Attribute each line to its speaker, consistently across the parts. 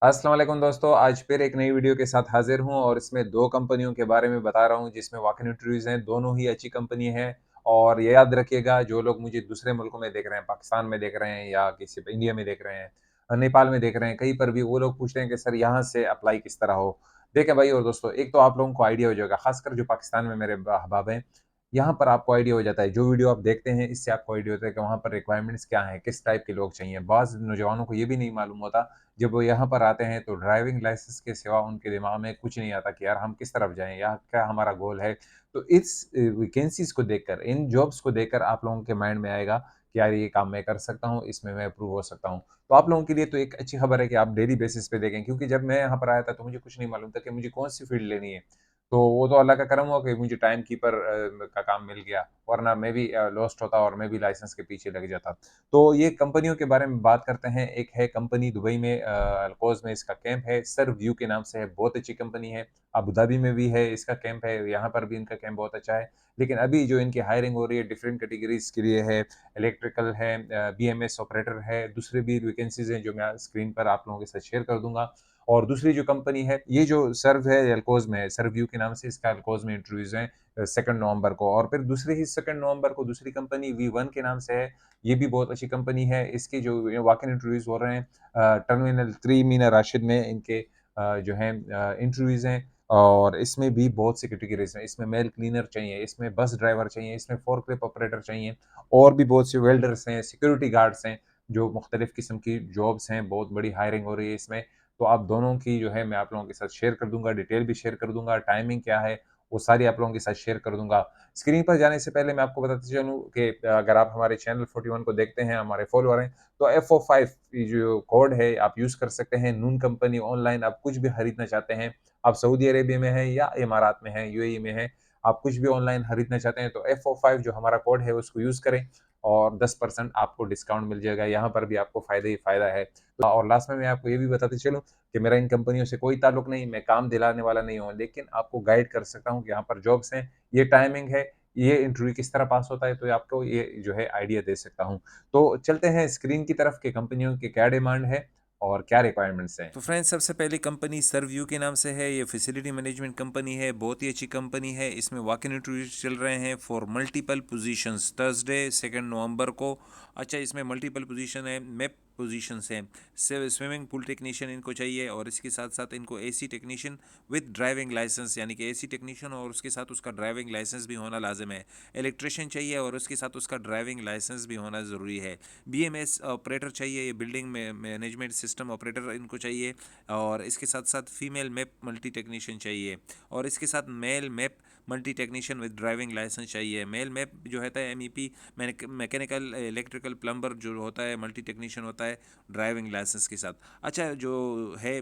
Speaker 1: अस्सलाम वालेकुम दोस्तों, आज फिर एक नई वीडियो के साथ हाज़िर हूँ और इसमें 2 कंपनियों के बारे में बता रहा हूँ जिसमें वॉक इन इंटरव्यूज़ हैं, दोनों ही अच्छी कंपनी हैं। और ये याद रखिएगा जो लोग मुझे दूसरे मुल्कों में देख रहे हैं, पाकिस्तान में देख रहे हैं या किसी इंडिया में देख रहे हैं, नेपाल में देख रहे हैं, कहीं पर भी वो लोग पूछ रहे हैं कि सर यहाँ से अप्लाई किस तरह हो? देखें भाई और दोस्तों, एक तो आप लोगों को आइडिया हो जाएगा, ख़ासकर जो पाकिस्तान में मेरे अहबाब हैं, यहाँ पर आपको आइडिया हो जाता है, जो वीडियो आप देखते हैं इससे आपको आइडिया होता है कि वहाँ पर रिक्वायरमेंट्स क्या हैं, किस टाइप के लोग चाहिए। बाज़ नौजवानों को ये भी नहीं मालूम होता जब वो यहाँ पर आते हैं तो ड्राइविंग लाइसेंस के सिवा उनके दिमाग में कुछ नहीं आता कि यार हम किस तरफ जाएँ या क्या हमारा गोल है। तो इस वैकेंसीज़ को देखकर, इन जॉब्स को देखकर आप लोगों के माइंड में आएगा कि यार ये काम मैं कर सकता हूँ, इसमें मैं अप्रूव हो सकता हूँ। तो आप लोगों के लिए तो एक अच्छी खबर है कि आप डेली बेसिस पे देखें क्योंकि जब मैं यहाँ पर आया था तो मुझे कुछ नहीं मालूम था कि मुझे कौन-सी फ़ील्ड लेनी है। तो वो तो अल्लाह का करम हुआ कि मुझे टाइम कीपर का काम मिल गया, वरना मैं भी लॉस्ट होता और मैं भी लाइसेंस के पीछे लग जाता। तो ये कंपनियों के बारे में बात करते हैं। एक है कंपनी दुबई में अल्कोज़ में इसका कैंप है, सर्वव्यू के नाम से है, बहुत अच्छी कंपनी है। अबू धाबी में भी है इसका कैंप है, यहाँ पर भी इनका कैंप बहुत अच्छा है। लेकिन अभी जो इनकी हायरिंग हो रही है डिफरेंट कैटेगरीज़ के लिए है, इलेक्ट्रिकल है बीएमएस ऑपरेटर है, दूसरे भी वैकेंसीज़ हैं जो मैं स्क्रीन पर आप लोगों के साथ शेयर कर दूँगा। और दूसरी जो कंपनी है, ये जो सर्व है अल्कोज़ में है, सर्वव्यू के नाम से इसका अल्कोज़ में इंटरव्यूज़ हैं 2 नवंबर को और फिर दूसरे ही 2 नवंबर को दूसरी कंपनी वी1 के नाम से है। ये भी बहुत अच्छी कंपनी है। इसके जो वॉक इन इंटरव्यूज़ हो रहे हैं टर्मिनल 3 मीना राशिद में इनके जो हैं इंटरव्यूज़ हैं और इसमें भी बहुत सी कैटेगरीज़ हैं। इसमें मेल क्लीनर चाहिए, इसमें बस ड्राइवर चाहिए, इसमें फोर्कलिफ्ट ऑपरेटर चाहिए और भी बहुत से वेल्डर्स हैं, सिक्योरिटी गार्ड्स हैं, जो मुख्तलिफ़ किस्म की जॉब्स हैं, बहुत बड़ी हायरिंग हो रही है इसमें। तो आप दोनों की जो है मैं आप लोगों के साथ शेयर कर दूँगा, डिटेल भी शेयर कर दूँगा, टाइमिंग क्या है, वो सारी आप लोगों के साथ शेयर कर दूँगा। स्क्रीन पर जाने से पहले मैं आपको बताते चलूँ कि अगर आप हमारे चैनल 41 को देखते हैं, हमारे फॉलोअर हैं, तो FO5 ये जो कोड है आप यूज़ कर सकते हैं। नून कंपनी ऑनलाइन आप कुछ भी खरीदना चाहते हैं, आप सऊदी अरेबिया में हैं या इमारात में हैं, यूएई में हैं, आप कुछ भी ऑनलाइन खरीदना चाहते हैं तो FO5 जो हमारा कोड है उसको यूज़ करें और 10% आपको डिस्काउंट मिल जाएगा। यहाँ पर भी आपको फ़ायदा ही फ़ायदा है। और लास्ट में मैं आपको ये भी बताते चलूँ कि मेरा इन कंपनियों से कोई ताल्लुक नहीं, मैं काम दिलाने वाला नहीं हूँ, लेकिन आपको गाइड कर सकता हूँ कि यहाँ पर जॉब्स हैं, ये टाइमिंग है, ये इंटरव्यू किस तरह पास होता है, तो आपको ये जो है आइडिया दे सकता हूँ। तो चलते हैं स्क्रीन की तरफ कि कंपनियों की क्या डिमांड है और क्या रिक्वायरमेंट्स हैं।
Speaker 2: तो फ्रेंड्स, सबसे पहली कंपनी सर्वव्यू के नाम से है। ये फैसिलिटी मैनेजमेंट कंपनी है, बहुत ही अच्छी कंपनी है। इसमें वॉक इन इंटरव्यूज चल रहे हैं फॉर मल्टीपल पोजीशंस थर्सडे 2 नवंबर को। अच्छा, इसमें मल्टीपल पोजीशन है, मैप पोजीशंस हैं। स्विमिंग पूल टेक्नीशियन इनको चाहिए और इसके साथ साथ इनको AC technician with driving license, यानी कि एसी टेक्नीशियन और उसके साथ उसका ड्राइविंग लाइसेंस भी होना लाजिम है। इलेक्ट्रिशियन चाहिए और उसके साथ उसका ड्राइविंग लाइसेंस भी होना ज़रूरी है। बीएमएस ऑपरेटर चाहिए, ये बिल्डिंग में मैनेजमेंट सिस्टम ऑपरेटर इनको चाहिए। और इसके साथ साथ फीमेल मैप मल्टी टेक्नीशियन चाहिए और इसके साथ male MEP multi technician with driving license चाहिए। मेल मैप जो होता है MEP, मैकेनिकल इलेक्ट्रिकल प्लम्बर जो होता है, मल्टी टेक्नीशियन होता है ड्राइविंग लाइसेंस के साथ। अच्छा, जो है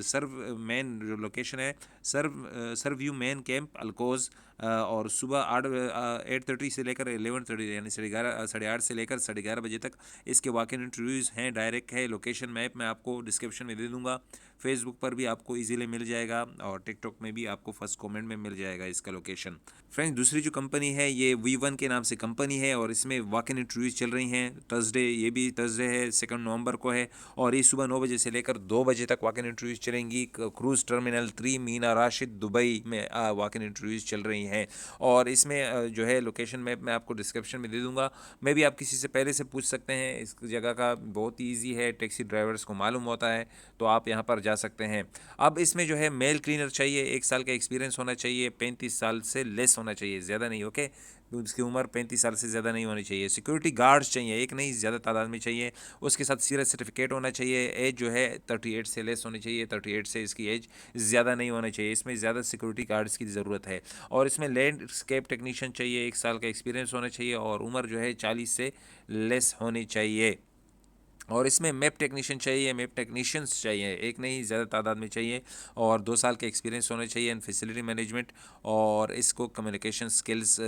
Speaker 2: सर्व मेन जो लोकेशन है, सर्व यू मेन कैंप अल्कोज, और सुबह 8:30 से लेकर 11:30, यानी 8:30 से लेकर 11:30 तक इसके वॉक इन इंटरव्यूज़ हैं। डायरेक्ट है। लोकेशन मैप मैं आपको डिस्क्रिप्शन में दे दूंगा। फेसबुक पर भी आपको इजीली मिल जाएगा और टिकटॉक में भी आपको फर्स्ट कमेंट में मिल जाएगा इसका लोकेशन। फ्रेंड्स, दूसरी जो कंपनी है ये V1 के नाम से कंपनी है और इसमें वॉक इन इंटरव्यूज़ चल रही हैं थर्सडे। ये भी थर्सडे है, 2 नवंबर को है और ये सुबह 9 बजे से लेकर 2 बजे तक वॉक इन इंटरव्यूज़ चलेंगी। Cruise terminal 3 Mina Rashid Dubai में वॉक इन इंटरव्यूज़ चल रही हैं। और इसमें जो है लोकेशन मैप मैं आपको डिस्क्रिप्शन में दे दूंगा। मैं भी आप किसी से पहले से पूछ सकते हैं। इस जगह का बहुत ही ईजी है, टैक्सी ड्राइवर्स को मालूम होता है, तो आप यहाँ पर जा सकते हैं। अब इसमें जो है मेल क्लीनर चाहिए, 1 साल का एक्सपीरियंस होना चाहिए, 35 साल से लेस होना चाहिए, ज़्यादा नहीं। ओके, उसकी उम्र 35 साल से ज़्यादा नहीं होनी चाहिए। सिक्योरिटी गार्ड्स चाहिए, एक नहीं ज़्यादा तादाद में चाहिए। उसके साथ सीरत सर्टिफिकेट होना चाहिए। एज जो है 38 से लेस होनी चाहिए, 38 से इसकी एज ज़्यादा नहीं होनी चाहिए। इसमें ज़्यादा सिक्योरिटी गार्ड्स की ज़रूरत है। और इसमें लैंडस्केप टेक्नीशियन चाहिए, 1 साल का एक्सपीरियंस होना चाहिए और उम्र जो है 40 से लेस होनी चाहिए। और इसमें मैप टेक्नीशियन चाहिए, मैप टेक्नीशियंस चाहिए, एक नहीं ज़्यादा तादाद में चाहिए। और 2 साल का एक्सपीरियंस होना चाहिए इन फैसिलिटी मैनेजमेंट। और इसको कम्युनिकेशन स्किल्स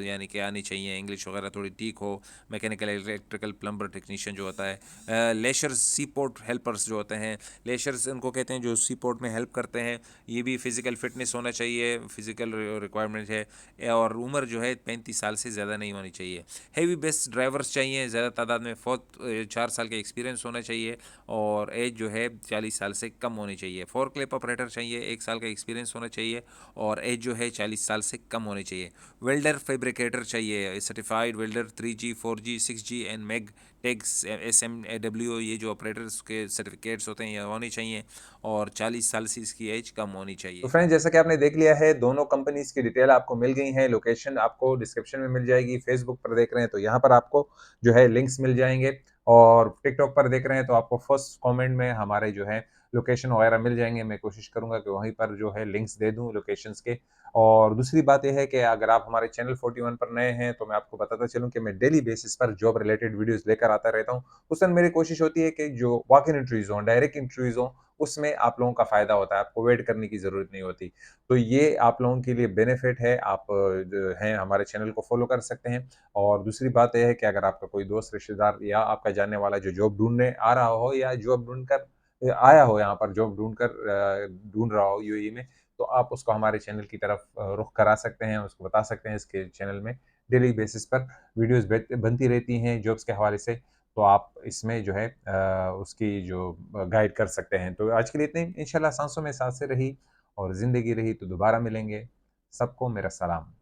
Speaker 2: यानी कि आनी चाहिए, इंग्लिश वगैरह थोड़ी ठीक हो। मैकेनिकल इलेक्ट्रिकल प्लम्बर टेक्नीशियन जो होता है, लेशर्स सी पोर्ट हेल्पर्स जो होते हैं, लेशर्स उनको कहते हैं जो सी पोर्ट में हेल्प करते हैं। ये भी फ़िज़िकल फिटनेस होना चाहिए, फ़िज़िकल रिक्वायरमेंट है। और उम्र जो है 35 साल से ज़्यादा नहीं होनी चाहिए। हेवी बेस ड्राइवर्स चाहिए ज़्यादा तादाद में। 4 साल के के एक्सपीरियंस होना चाहिए और एज जो है 40 साल से कम होनी चाहिए। फोर्कलिफ्ट ऑपरेटर चाहिए, 1 साल का एक्सपीरियंस होना चाहिए और एज जो है 40 साल से कम होनी चाहिए। वेल्डर फैब्रिकेटर चाहिए, certified welder 3G 4G 6G and MAG टेक्स SMAW, ये जो ऑपरेटर्स के सर्टिफिकेट्स होते हैं ये होनी चाहिए और 40 साल से इसकी एज कम होनी
Speaker 1: तो
Speaker 2: चाहिए।
Speaker 1: फ्रेंड्स, जैसा कि आपने देख लिया है, दोनों कंपनीज की डिटेल आपको मिल गई है। लोकेशन आपको डिस्क्रिप्शन में मिल जाएगी। फेसबुक पर देख रहे हैं तो यहाँ पर आपको जो है लिंक्स मिल जाएंगे, और टिकटॉक पर देख रहे हैं तो आपको फर्स्ट कमेंट में हमारे जो है लोकेशन वगैरह मिल जाएंगे। मैं कोशिश करूंगा कि वहीं पर जो है लिंक्स दे दूं लोकेशंस के। और दूसरी बात यह है कि अगर आप हमारे चैनल 41 पर नए हैं तो मैं आपको बताता चलूं कि मैं डेली बेसिस पर जॉब रिलेटेड वीडियोस लेकर आता रहता हूं। उस दिन मेरी कोशिश होती है कि जो वॉक इन इंटरव्यूज हों, डायरेक्ट इंटरव्यूज हों, उसमें आप लोगों का फायदा होता है, आपको वेट करने की जरूरत नहीं होती। तो ये आप लोगों के लिए बेनिफिट है, आप जो हैं हमारे चैनल को फॉलो कर सकते हैं। और दूसरी बात यह है कि अगर आपका कोई दोस्त, रिश्तेदार या आपका जानने वाला जो जॉब ढूंढने आ रहा हो या जॉब ढूंढ कर आया हो, यहाँ पर जॉब ढूंढ रहा हो यूएई में, तो आप उसको हमारे चैनल की तरफ रुख करा सकते हैं, उसको बता सकते हैं इसके चैनल में डेली बेसिस पर वीडियोस बनती रहती हैं जॉब्स के हवाले से। तो आप इसमें जो है उसकी जो गाइड कर सकते हैं। तो आज के लिए इतने, इंशाल्लाह सांसों में सांसें रही और ज़िंदगी रही तो दोबारा मिलेंगे। सबको मेरा सलाम।